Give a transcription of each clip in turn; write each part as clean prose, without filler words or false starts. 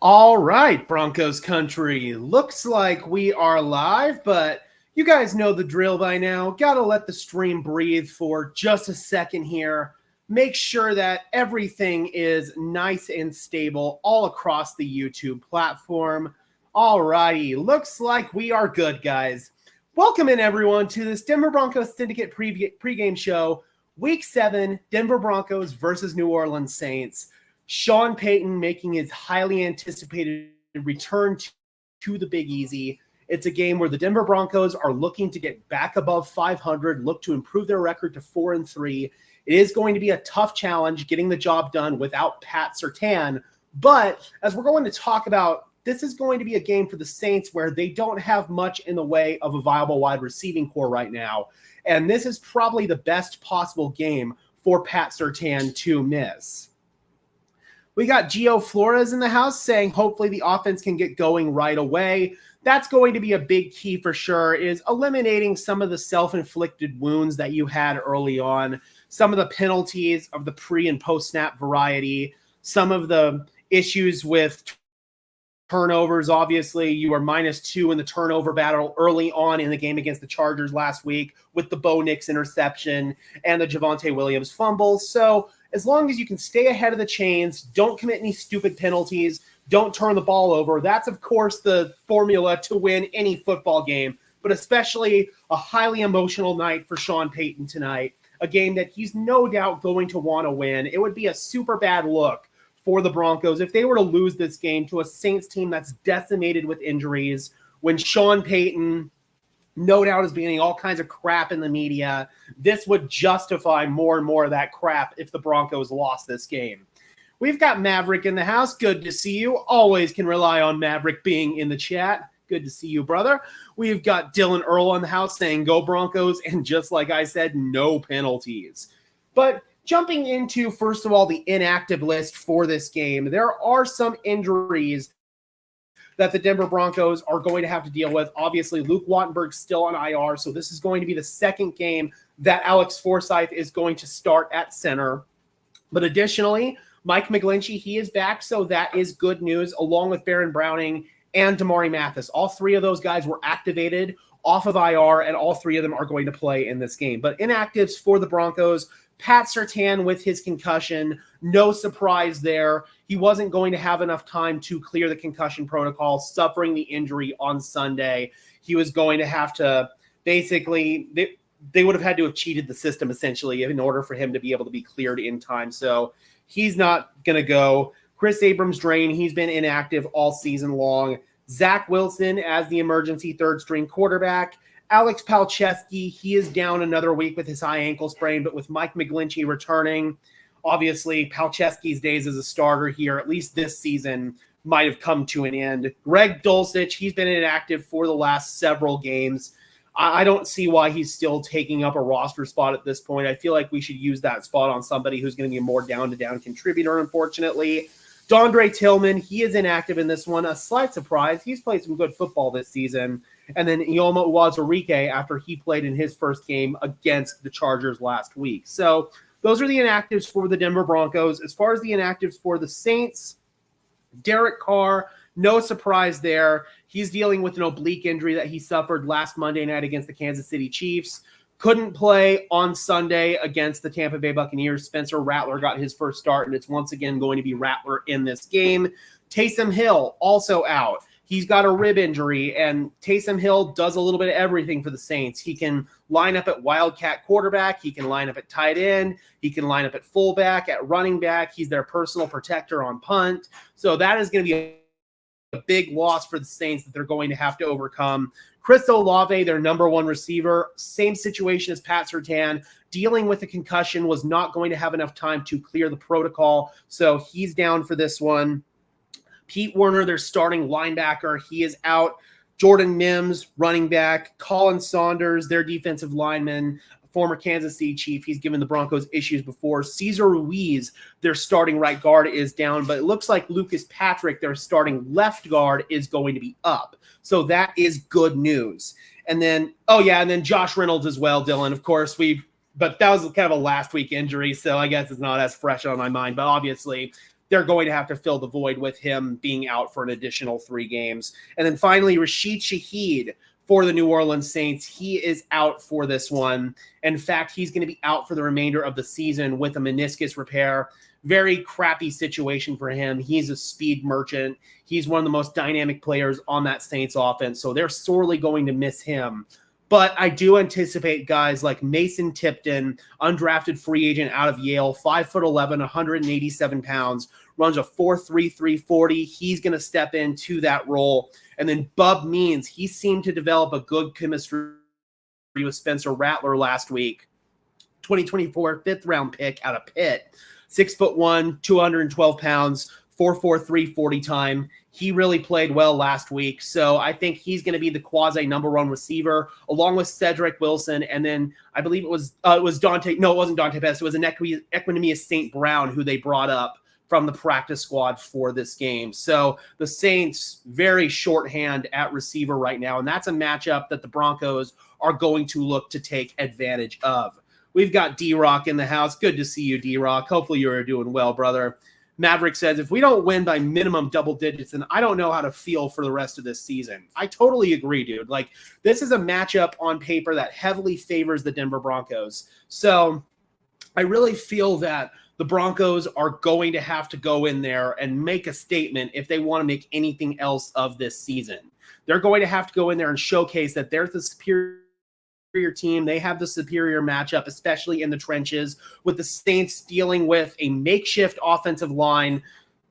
All right, Broncos country. Looks like we are live, but you guys know the drill by now. Gotta let the stream breathe for just a second here. Make sure that everything is nice and stable all across the YouTube platform. All righty, looks like we are good, guys. Welcome in, everyone, to this Denver Broncos Syndicate pregame show. Week 7, Denver Broncos versus New Orleans Saints. Sean Payton making his highly anticipated return to the Big Easy. It's a game where the Denver Broncos are looking to get back above 500, look to improve their record to 4-3. It is going to be a tough challenge getting the job done without Pat Surtain. But as we're going to talk about, this is going to be a game for the Saints where they don't have much in the way of a viable wide receiving core right now. And this is probably the best possible game for Pat Surtain to miss. We got Gio Flores in the house saying hopefully the offense can get going right away. That's going to be a big key for sure, is eliminating some of the self-inflicted wounds that you had early on, some of the penalties of the pre- and post-snap variety, some of the issues with turnovers. Obviously, you were -2 in the turnover battle early on in the game against the Chargers last week with the Bo Nix interception and the Javonte Williams fumble. So as long as you can stay ahead of the chains, don't commit any stupid penalties, don't turn the ball over. That's, of course, the formula to win any football game, but especially a highly emotional night for Sean Payton tonight, a game that he's no doubt going to want to win. It would be a super bad look for the Broncos if they were to lose this game to a Saints team that's decimated with injuries, when Sean Payton no doubt is beginning all kinds of crap in the media. This would justify more and more of that crap if the Broncos lost this game. We've got Maverick in the house. Good to see you. Always can rely on Maverick being in the chat. Good to see you, brother. We've got Dylan Earl in the house saying go Broncos, and just like I said, no penalties. But jumping into, first of all, the inactive list for this game, there are some injuries that the Denver Broncos are going to have to deal with. Obviously, Luke Wattenberg's still on IR, so this is going to be the second game that Alex Forsyth is going to start at center. But additionally, Mike McGlinchey, he is back, so that is good news, along with Baron Browning and Damari Mathis. All three of those guys were activated off of IR, and all three of them are going to play in this game. But inactives for the Broncos, Pat Surtain with his concussion, no surprise there. He wasn't going to have enough time to clear the concussion protocol, suffering the injury on Sunday. He was going to have to basically, they would have had to have cheated the system essentially in order for him to be able to be cleared in time. So he's not going to go. Chris Abrams-Drain, he's been inactive all season long. Zach Wilson as the emergency third-string quarterback. Alex Palczewski, he is down another week with his high ankle sprain, but with Mike McGlinchey returning, obviously Palczewski's days as a starter here, at least this season, might have come to an end. Greg Dulcich, he's been inactive for the last several games. I don't see why he's still taking up a roster spot at this point. I feel like we should use that spot on somebody who's going to be a more down-to-down contributor, unfortunately. Dondre Tillman, he is inactive in this one. A slight surprise. He's played some good football this season. And then Ioma Uwazurike after he played in his first game against the Chargers last week. So those are the inactives for the Denver Broncos. As far as the inactives for the Saints, Derek Carr, no surprise there. He's dealing with an oblique injury that he suffered last Monday night against the Kansas City Chiefs. Couldn't play on Sunday against the Tampa Bay Buccaneers. Spencer Rattler got his first start, and it's once again going to be Rattler in this game. Taysom Hill also out. He's got a rib injury, and Taysom Hill does a little bit of everything for the Saints. He can line up at Wildcat quarterback. He can line up at tight end. He can line up at fullback, at running back. He's their personal protector on punt. So that is going to be a big loss for the Saints that they're going to have to overcome. Chris Olave, their number one receiver, same situation as Pat Surtain, dealing with a concussion, was not going to have enough time to clear the protocol, so he's down for this one. Pete Werner, their starting linebacker, he is out. Jordan Mims, running back. Colin Saunders, their defensive lineman, former Kansas City Chief. He's given the Broncos issues before. Cesar Ruiz, their starting right guard, is down, but it looks like Lucas Patrick, their starting left guard, is going to be up. So that is good news. And then, and then Josh Reynolds as well, Dylan. Of course, but that was kind of a last week injury, so I guess it's not as fresh on my mind. But obviously, they're going to have to fill the void with him being out for an additional 3 games. And then finally, Rashid Shaheed for the New Orleans Saints. He is out for this one. In fact, he's going to be out for the remainder of the season with a meniscus repair. Very crappy situation for him. He's a speed merchant. He's one of the most dynamic players on that Saints offense, so they're sorely going to miss him. But I do anticipate guys like Mason Tipton, undrafted free agent out of Yale, 5'11", 187 pounds, runs a 4.33 40. He's going to step into that role. And then Bub Means, he seemed to develop a good chemistry with Spencer Rattler last week. 2024 5th-round pick out of Pitt. 6'1", 212 pounds, 4.43 40 time. He really played well last week. So I think he's going to be the quasi number 1 receiver along with Cedric Wilson. And then I believe it was Dante. No, it wasn't Dante Pettis. It was an Equinemius St. Brown who they brought up from the practice squad for this game. So the Saints very shorthand at receiver right now. And that's a matchup that the Broncos are going to look to take advantage of. We've got D-Rock in the house. Good to see you, D-Rock. Hopefully you're doing well, brother. Maverick says, if we don't win by minimum double digits, then I don't know how to feel for the rest of this season. I totally agree, dude. Like, this is a matchup on paper that heavily favors the Denver Broncos. So I really feel that the Broncos are going to have to go in there and make a statement if they want to make anything else of this season. They're going to have to go in there and showcase that they're the superior team. They have the superior matchup, especially in the trenches, with the Saints dealing with a makeshift offensive line,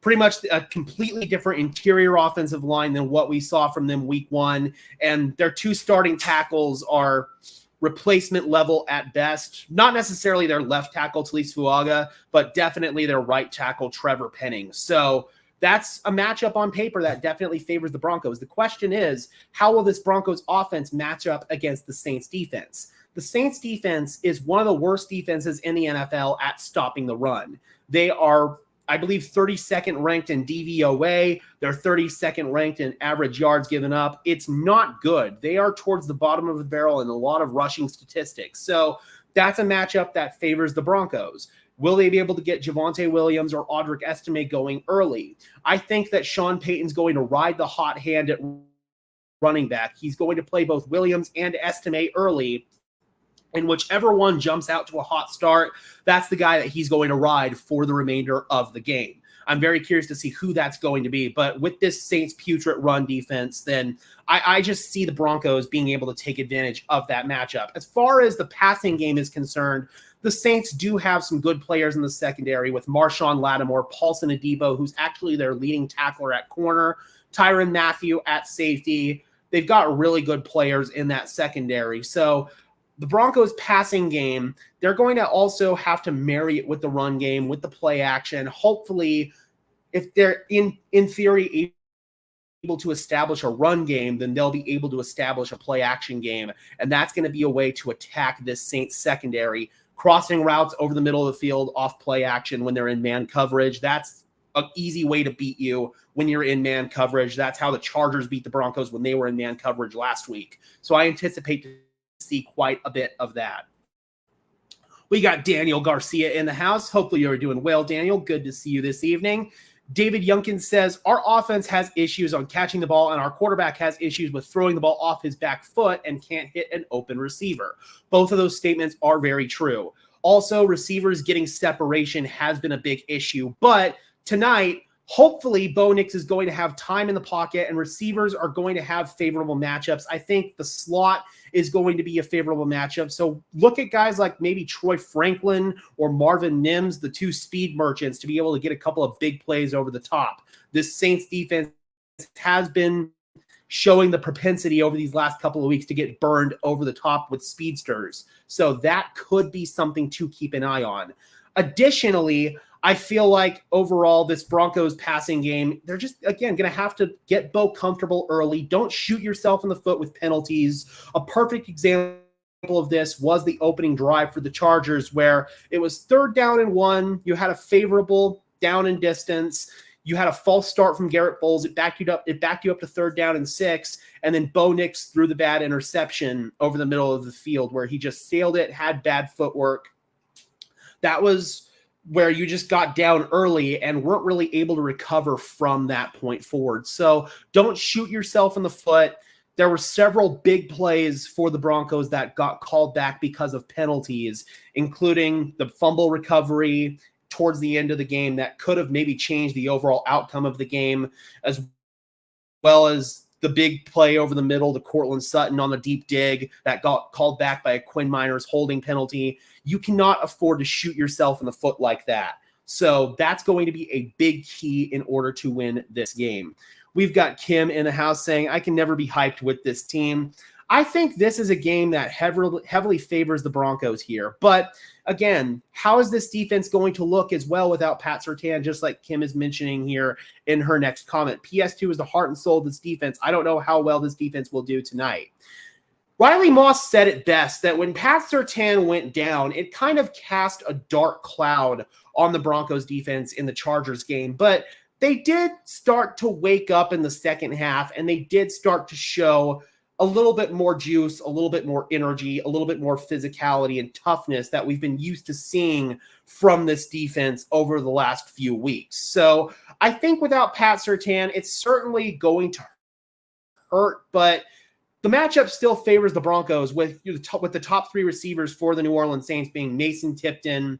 pretty much a completely different interior offensive line than what we saw from them week 1. And their 2 starting tackles are replacement level at best. Not necessarily their left tackle, Talise Fuaga, but definitely their right tackle, Trevor Penning. So that's a matchup on paper that definitely favors the Broncos. The question is, how will this Broncos offense match up against the Saints defense? The Saints defense is one of the worst defenses in the NFL at stopping the run. They are, I believe, 32nd ranked in DVOA. They're 32nd ranked in average yards given up. It's not good. They are towards the bottom of the barrel in a lot of rushing statistics. So that's a matchup that favors the Broncos. Will they be able to get Javonte Williams or Audric Estime going early? I think that Sean Payton's going to ride the hot hand at running back. He's going to play both Williams and Estime early, and whichever one jumps out to a hot start, that's the guy that he's going to ride for the remainder of the game. I'm very curious to see who that's going to be. But with this Saints putrid run defense, then I just see the Broncos being able to take advantage of that matchup. As far as the passing game is concerned, the Saints do have some good players in the secondary with Marshawn Lattimore, Paulson Adebo, who's actually their leading tackler at corner, Tyrann Mathieu at safety. They've got really good players in that secondary. So the Broncos passing game, they're going to also have to marry it with the run game, with the play action. Hopefully, if they're in theory able to establish a run game, then they'll be able to establish a play action game. And that's going to be a way to attack this Saints secondary, crossing routes over the middle of the field off play action when they're in man coverage. That's an easy way to beat you when you're in man coverage. That's how the Chargers beat the Broncos when they were in man coverage last week. So I anticipate to see quite a bit of that. We got Daniel Garcia in the house. Hopefully you're doing well, Daniel. Good to see you this evening. David Youngkin says, our offense has issues on catching the ball, and our quarterback has issues with throwing the ball off his back foot and can't hit an open receiver. Both of those statements are very true. Also, receivers getting separation has been a big issue. But tonight, hopefully, Bo Nix is going to have time in the pocket, and receivers are going to have favorable matchups. I think the slot is going to be a favorable matchup. So look at guys like maybe Troy Franklin or Marvin Mims, the 2 speed merchants, to be able to get a couple of big plays over the top. This Saints defense has been showing the propensity over these last couple of weeks to get burned over the top with speedsters. So that could be something to keep an eye on. Additionally, I feel like overall this Broncos passing game, they're just, again, going to have to get Bo comfortable early. Don't shoot yourself in the foot with penalties. A perfect example of this was the opening drive for the Chargers, where it was 3rd down and 1. You had a favorable down and distance. You had a false start from Garrett Bowles. It backed you up to 3rd down and 6. And then Bo Nix threw the bad interception over the middle of the field where he just sailed it, had bad footwork. That was where you just got down early and weren't really able to recover from that point forward. So don't shoot yourself in the foot. There were several big plays for the Broncos that got called back because of penalties, including the fumble recovery towards the end of the game that could have maybe changed the overall outcome of the game, as well as the big play over the middle to Cortland Sutton on the deep dig that got called back by a Quinn Miners holding penalty. You cannot afford to shoot yourself in the foot like that. So that's going to be a big key in order to win this game. We've got Kim in the house saying, I can never be hyped with this team. I think this is a game that heavily favors the Broncos here. But again, how is this defense going to look as well without Pat Surtain, just like Kim is mentioning here in her next comment? PS2 is the heart and soul of this defense. I don't know how well this defense will do tonight. Riley Moss said it best that when Pat Surtain went down, it kind of cast a dark cloud on the Broncos defense in the Chargers game. But they did start to wake up in the second half, and they did start to show a little bit more juice, a little bit more energy, a little bit more physicality and toughness that we've been used to seeing from this defense over the last few weeks. So I think without Pat Surtain, it's certainly going to hurt, but the matchup still favors the Broncos with the top three receivers for the New Orleans Saints being Mason Tipton,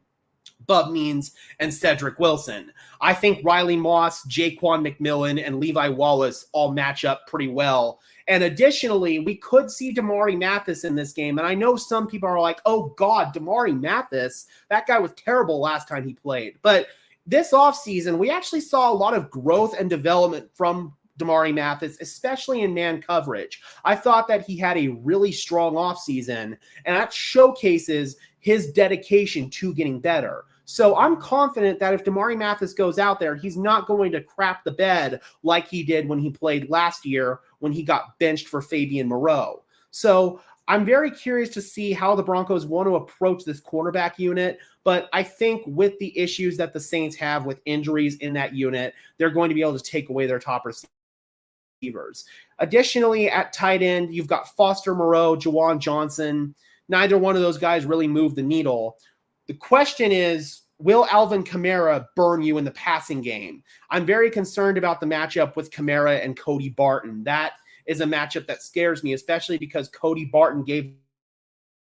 Bub Means, and Cedric Wilson. I think Riley Moss, Jaquan McMillan, and Levi Wallace all match up pretty well. And additionally, we could see Damari Mathis in this game. And I know some people are like, oh God, Damari Mathis, that guy was terrible last time he played. But this offseason, we actually saw a lot of growth and development from Damari Mathis, especially in man coverage. I thought that he had a really strong offseason, and that showcases his dedication to getting better. So I'm confident that if Damari Mathis goes out there, he's not going to crap the bed like he did when he played last year when he got benched for Fabian Moreau. So I'm very curious to see how the Broncos want to approach this cornerback unit. But I think with the issues that the Saints have with injuries in that unit, they're going to be able to take away their top receivers. Additionally, at tight end, you've got Foster Moreau, Jawan Johnson. Neither one of those guys really move the needle. The question is, will Alvin Kamara burn you in the passing game? I'm very concerned about the matchup with Kamara and Cody Barton. That is a matchup that scares me, especially because Cody Barton gave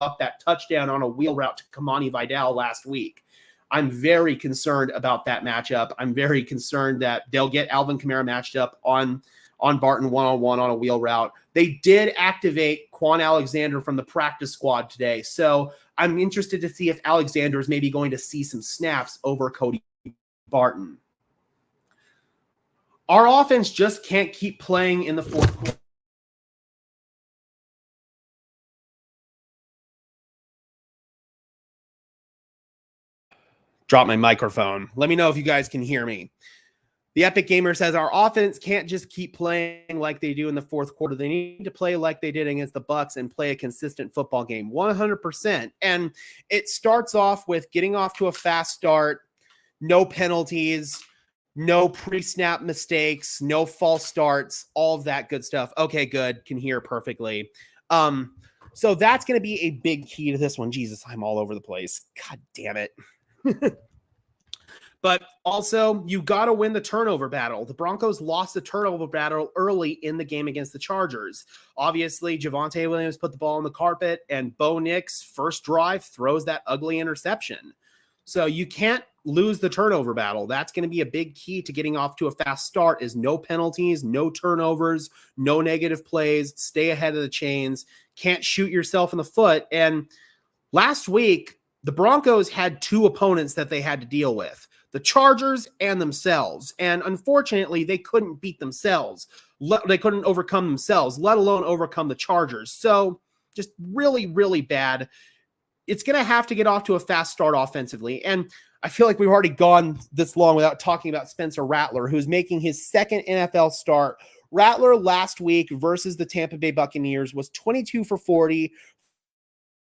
up that touchdown on a wheel route to Kamani Vidal last week. I'm very concerned about that matchup. I'm very concerned that they'll get Alvin Kamara matched up on Barton one-on-one on a wheel route. They did activate Quan Alexander from the practice squad today. So I'm interested to see if Alexander is maybe going to see some snaps over Cody Barton. Our offense just can't keep playing in the fourth quarter. Drop my microphone. Let me know if you guys can hear me. The Epic Gamer says our offense can't just keep playing like they do in the fourth quarter. They need to play like they did against the Bucs and play a consistent football game, 100%. And it starts off with getting off to a fast start, no penalties, no pre-snap mistakes, no false starts, all of that good stuff. Okay, good. Can hear perfectly. So that's going to be a big key to this one. Jesus, I'm all over the place. God damn it. But also, you got to win the turnover battle. The Broncos lost the turnover battle early in the game against the Chargers. Obviously, Javonte Williams put the ball on the carpet, and Bo Nix, first drive, throws that ugly interception. So you can't lose the turnover battle. That's going to be a big key to getting off to a fast start is no penalties, no turnovers, no negative plays, stay ahead of the chains, can't shoot yourself in the foot. And last week, the Broncos had two opponents that they had to deal with. The Chargers and themselves. And unfortunately, they couldn't beat themselves. They couldn't overcome themselves, let alone overcome the Chargers. So just really, really bad. It's going to have to get off to a fast start offensively. And I feel like we've already gone this long without talking about Spencer Rattler, who's making his second NFL start. Rattler last week versus the Tampa Bay Buccaneers was 22 for 40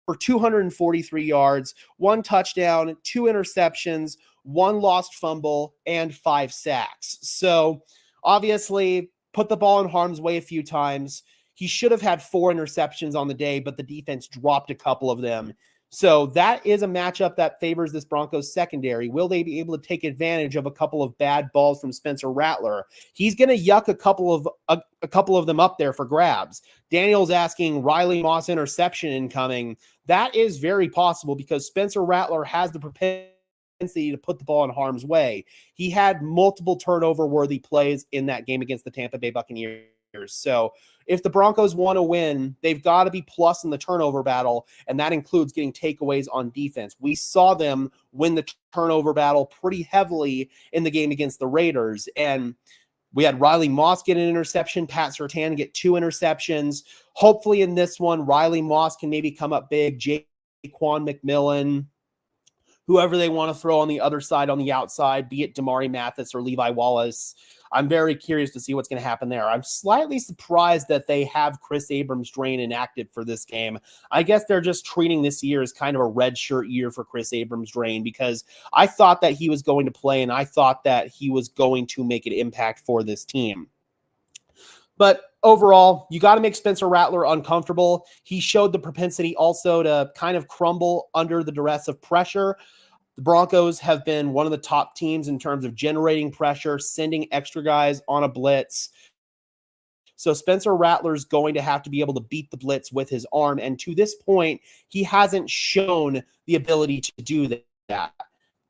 for 243 yards, 1 touchdown, 2 interceptions, 1 lost fumble, and 5 sacks. So obviously put the ball in harm's way a few times. He should have had 4 interceptions on the day, but the defense dropped a couple of them. So that is a matchup that favors this Broncos secondary. Will they be able to take advantage of a couple of bad balls from Spencer Rattler? He's going to yuck a couple of them up there for grabs. Daniel's asking Riley Moss interception incoming. That is very possible because Spencer Rattler has the propensity to put the ball in harm's way. He had multiple turnover-worthy plays in that game against the Tampa Bay Buccaneers. So if the Broncos want to win, they've got to be plus in the turnover battle, and that includes getting takeaways on defense. We saw them win the turnover battle pretty heavily in the game against the Raiders, and we had Riley Moss get an interception, Pat Surtain get 2 interceptions. Hopefully in this one, Riley Moss can maybe come up big, Jaquan McMillan, whoever they want to throw on the other side, on the outside, be it Damari Mathis or Levi Wallace. I'm very curious to see what's going to happen there. I'm slightly surprised that they have Chris Abrams-Drain inactive for this game. I guess they're just treating this year as kind of a red shirt year for Chris Abrams-Drain, because I thought that he was going to play and I thought that he was going to make an impact for this team. But overall, you got to make Spencer Rattler uncomfortable. He showed the propensity also to kind of crumble under the duress of pressure. The Broncos have been one of the top teams in terms of generating pressure, sending extra guys on a blitz. So Spencer Rattler's going to have to be able to beat the blitz with his arm. And to this point, he hasn't shown the ability to do that.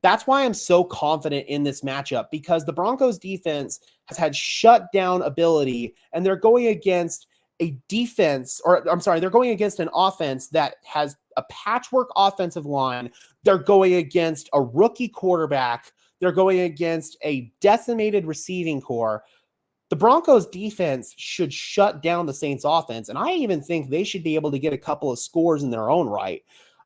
That's why I'm so confident in this matchup, because the Broncos defense has had shutdown ability, and they're going against a defense, or I'm sorry, they're going against an offense that has a patchwork offensive line. They're going against a rookie quarterback. They're going against a decimated receiving core. The Broncos defense should shut down the Saints offense, and I even think they should be able to get a couple of scores in their own right.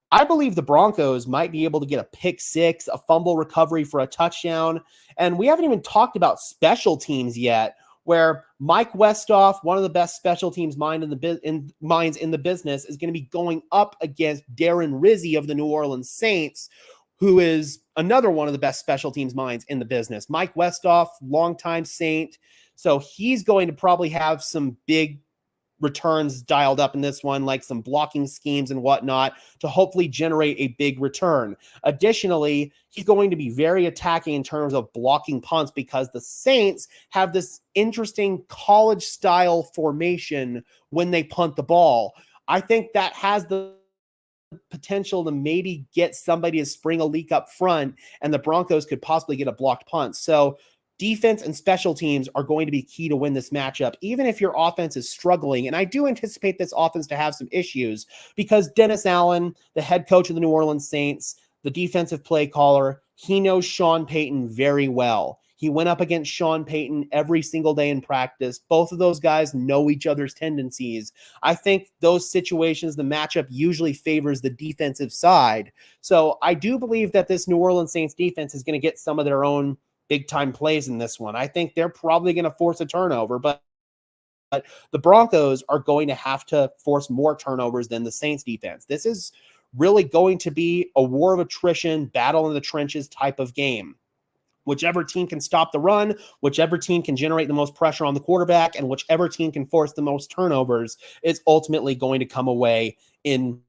I believe the Broncos might be able to get a pick six, a fumble recovery for a touchdown, and we haven't even talked about special teams yet, where Mike Westhoff, one of the best special teams minds in the business, is going to be going up against Darren Rizzi of the New Orleans Saints, who is another one of the best special teams minds in the business. Mike Westhoff, longtime Saint, so he's going to probably have some big returns dialed up in this one, like some blocking schemes and whatnot, to hopefully generate a big return. Additionally, he's going to be very attacking in terms of blocking punts, because the Saints have this interesting college style formation when they punt the ball. I think that has the potential to maybe get somebody to spring a leak up front, and the Broncos could possibly get a blocked punt. So defense and special teams are going to be key to win this matchup, even if your offense is struggling. And I do anticipate this offense to have some issues, because Dennis Allen, the head coach of the New Orleans Saints, the defensive play caller, he knows Sean Payton very well. He went up against Sean Payton every single day in practice. Both of those guys know each other's tendencies. I think those situations, the matchup usually favors the defensive side. So I do believe that this New Orleans Saints defense is going to get some of their own big-time plays in this one. I think they're probably going to force a turnover, but the Broncos are going to have to force more turnovers than the Saints defense. This is really going to be a war of attrition, battle in the trenches type of game. Whichever team can stop the run, whichever team can generate the most pressure on the quarterback, and whichever team can force the most turnovers is ultimately going to come away in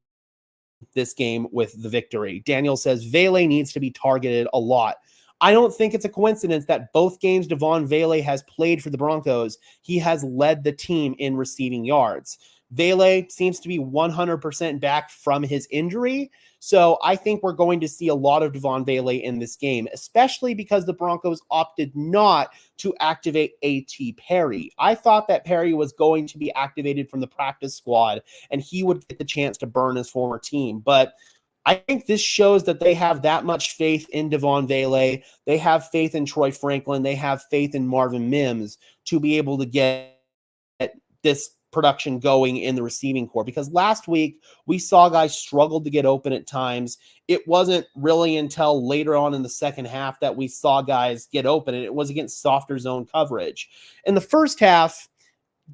this game with the victory. Daniel says Vele needs to be targeted a lot. I don't think it's a coincidence that both games Devon Vele has played for the Broncos, he has led the team in receiving yards. Vele seems to be 100% back from his injury, so I think we're going to see a lot of Devon Vele in this game, especially because the Broncos opted not to activate A.T. Perry. I thought that Perry was going to be activated from the practice squad, and he would get the chance to burn his former team, but I think this shows that they have that much faith in Devon Vele. They have faith in Troy Franklin. They have faith in Marvin Mims to be able to get this production going in the receiving corps. Because last week, we saw guys struggle to get open at times. It wasn't really until later on in the second half that we saw guys get open, and it was against softer zone coverage. In the first half,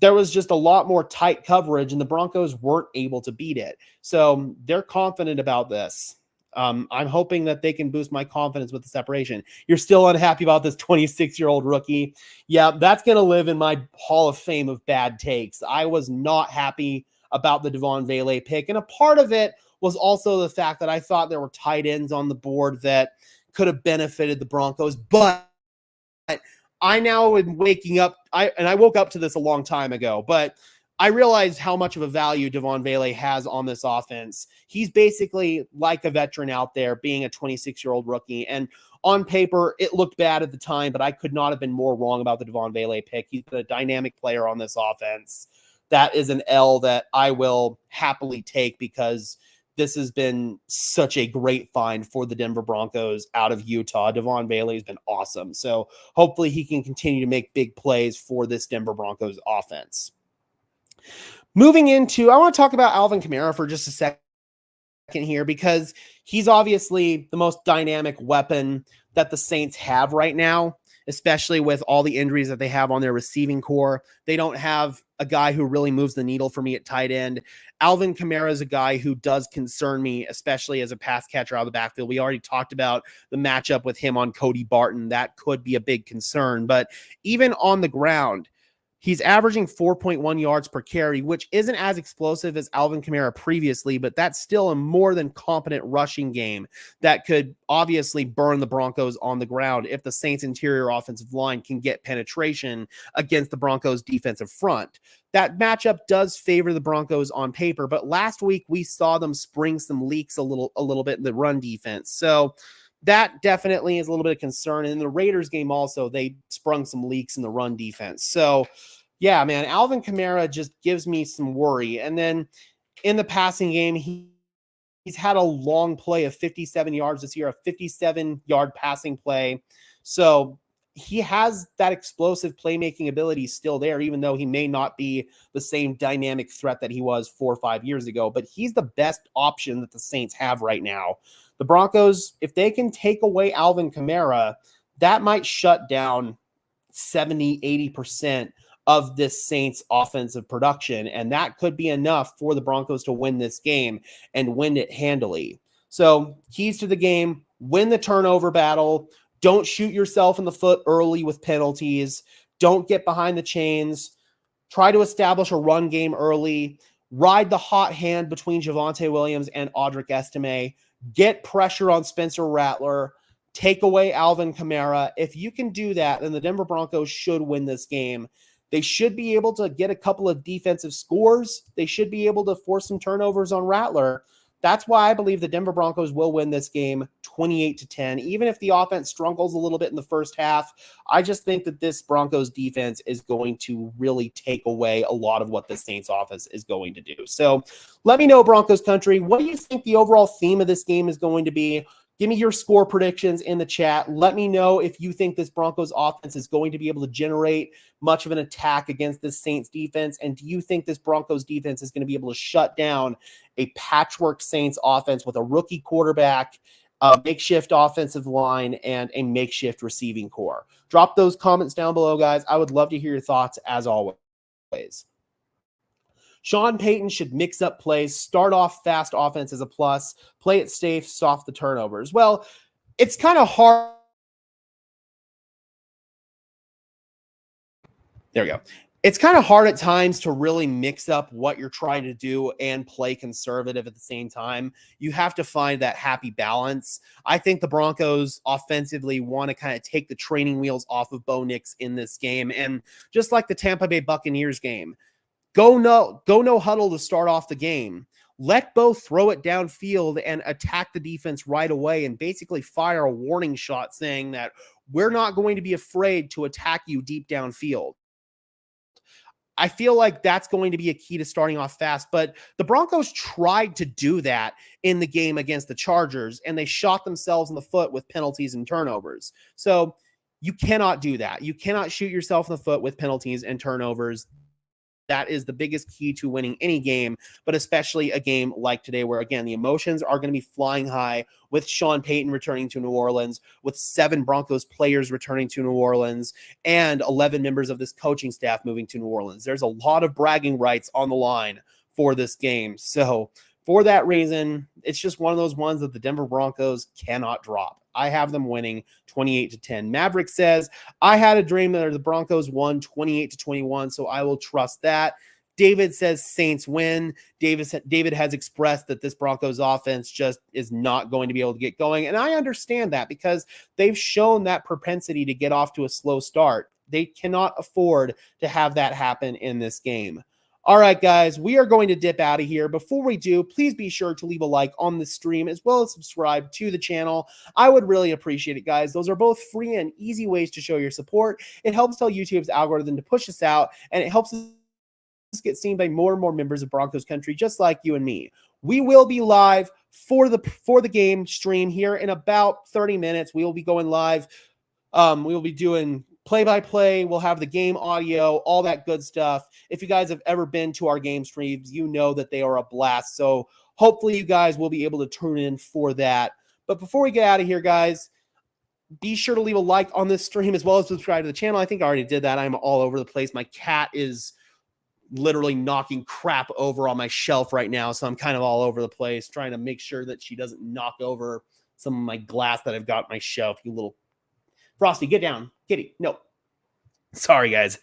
there was just a lot more tight coverage, and the Broncos weren't able to beat it. So they're confident about this. I'm hoping that they can boost my confidence with the separation. You're still unhappy about this 26-year-old rookie? Yeah, that's going to live in my Hall of Fame of bad takes. I was not happy about the Devon Vele pick, and a part of it was also the fact that I thought there were tight ends on the board that could have benefited the Broncos. But I now am waking up, I woke up to this a long time ago, but I realized how much of a value Devon Vele has on this offense. He's basically like a veteran out there, being a 26-year-old rookie. And on paper, it looked bad at the time, but I could not have been more wrong about the Devon Vele pick. He's a dynamic player on this offense. That is an L that I will happily take because this has been such a great find for the Denver Broncos out of Utah. Devon Vele has been awesome. So hopefully he can continue to make big plays for this Denver Broncos offense. Moving into, I want to talk about Alvin Kamara for just a second here because he's obviously the most dynamic weapon that the Saints have right now, especially with all the injuries that they have on their receiving core. They don't have a guy who really moves the needle for me at tight end. Alvin Kamara is a guy who does concern me, especially as a pass catcher out of the backfield. We already talked about the matchup with him on Cody Barton. That could be a big concern, but even on the ground, he's averaging 4.1 yards per carry, which isn't as explosive as Alvin Kamara previously, but that's still a more than competent rushing game that could obviously burn the Broncos on the ground if the Saints' interior offensive line can get penetration against the Broncos' defensive front. That matchup does favor the Broncos on paper, but last week we saw them spring some leaks a little bit in the run defense. So that definitely is a little bit of concern. And in the Raiders game also, they sprung some leaks in the run defense. So yeah, man, Alvin Kamara just gives me some worry. And then in the passing game, he's had a long play of 57 yards this year, a 57-yard passing play. So he has that explosive playmaking ability still there, even though he may not be the same dynamic threat that he was 4 or 5 years ago. But he's the best option that the Saints have right now. The Broncos, if they can take away Alvin Kamara, that might shut down 70, 80% of this Saints offensive production. And that could be enough for the Broncos to win this game and win it handily. So keys to the game: win the turnover battle. Don't shoot yourself in the foot early with penalties. Don't get behind the chains. Try to establish a run game early. Ride the hot hand between Javonte Williams and Audric Estime. Get pressure on Spencer Rattler. Take away Alvin Kamara. If you can do that, then the Denver Broncos should win this game. They should be able to get a couple of defensive scores. They should be able to force some turnovers on Rattler. That's why I believe the Denver Broncos will win this game 28-10. Even if the offense struggles a little bit in the first half, I just think that this Broncos defense is going to really take away a lot of what the Saints offense is going to do. So let me know, Broncos country, what do you think the overall theme of this game is going to be? Give me your score predictions in the chat. Let me know if you think this Broncos offense is going to be able to generate much of an attack against this Saints defense. And do you think this Broncos defense is going to be able to shut down a patchwork Saints offense with a rookie quarterback, a makeshift offensive line, and a makeshift receiving core? Drop those comments down below, guys. I would love to hear your thoughts as always. Sean Payton should mix up plays, start off fast offense as a plus, play it safe, soft the turnovers. Well, it's kind of hard. There we go. It's kind of hard at times to really mix up what you're trying to do and play conservative at the same time. You have to find that happy balance. I think the Broncos offensively want to kind of take the training wheels off of Bo Nix in this game. And just like the Tampa Bay Buccaneers game, Go no huddle to start off the game. Let Bo throw it downfield and attack the defense right away and basically fire a warning shot saying that we're not going to be afraid to attack you deep downfield. I feel like that's going to be a key to starting off fast, but the Broncos tried to do that in the game against the Chargers, and they shot themselves in the foot with penalties and turnovers. So you cannot do that. You cannot shoot yourself in the foot with penalties and turnovers. That is the biggest key to winning any game, but especially a game like today where, again, the emotions are going to be flying high with Sean Payton returning to New Orleans, with 7 Broncos players returning to New Orleans, and 11 members of this coaching staff moving to New Orleans. There's a lot of bragging rights on the line for this game. So for that reason, it's just one of those ones that the Denver Broncos cannot drop. I have them winning 28-10. Maverick says, I had a dream that the Broncos won 28-21, so I will trust that. David says Saints win. David has expressed that this Broncos offense just is not going to be able to get going. And I understand that because they've shown that propensity to get off to a slow start. They cannot afford to have that happen in this game. All right, guys, we are going to dip out of here. Before we do, please be sure to leave a like on the stream as well as subscribe to the channel. I would really appreciate it, guys. Those are both free and easy ways to show your support. It helps tell YouTube's algorithm to push us out, and it helps us get seen by more and more members of Broncos country, just like you and me. We will be live for the game stream here in about 30 minutes. We will be going live. We will be doing play-by-play. We'll have the game audio, all that good stuff. If you guys have ever been to our game streams, you know that they are a blast. So hopefully you guys will be able to tune in for that. But before we get out of here, guys, be sure to leave a like on this stream as well as subscribe to the channel. I think I already did that. I'm all over the place. My cat is literally knocking crap over on my shelf right now, so I'm kind of all over the place trying to make sure that she doesn't knock over some of my glass that I've got on my shelf. You little Frosty, get down. Kitty, no. Sorry, guys.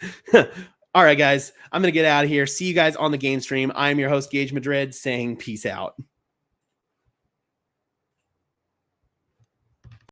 All right, guys, I'm going to get out of here. See you guys on the game stream. I'm your host, Gage Madrid, saying peace out.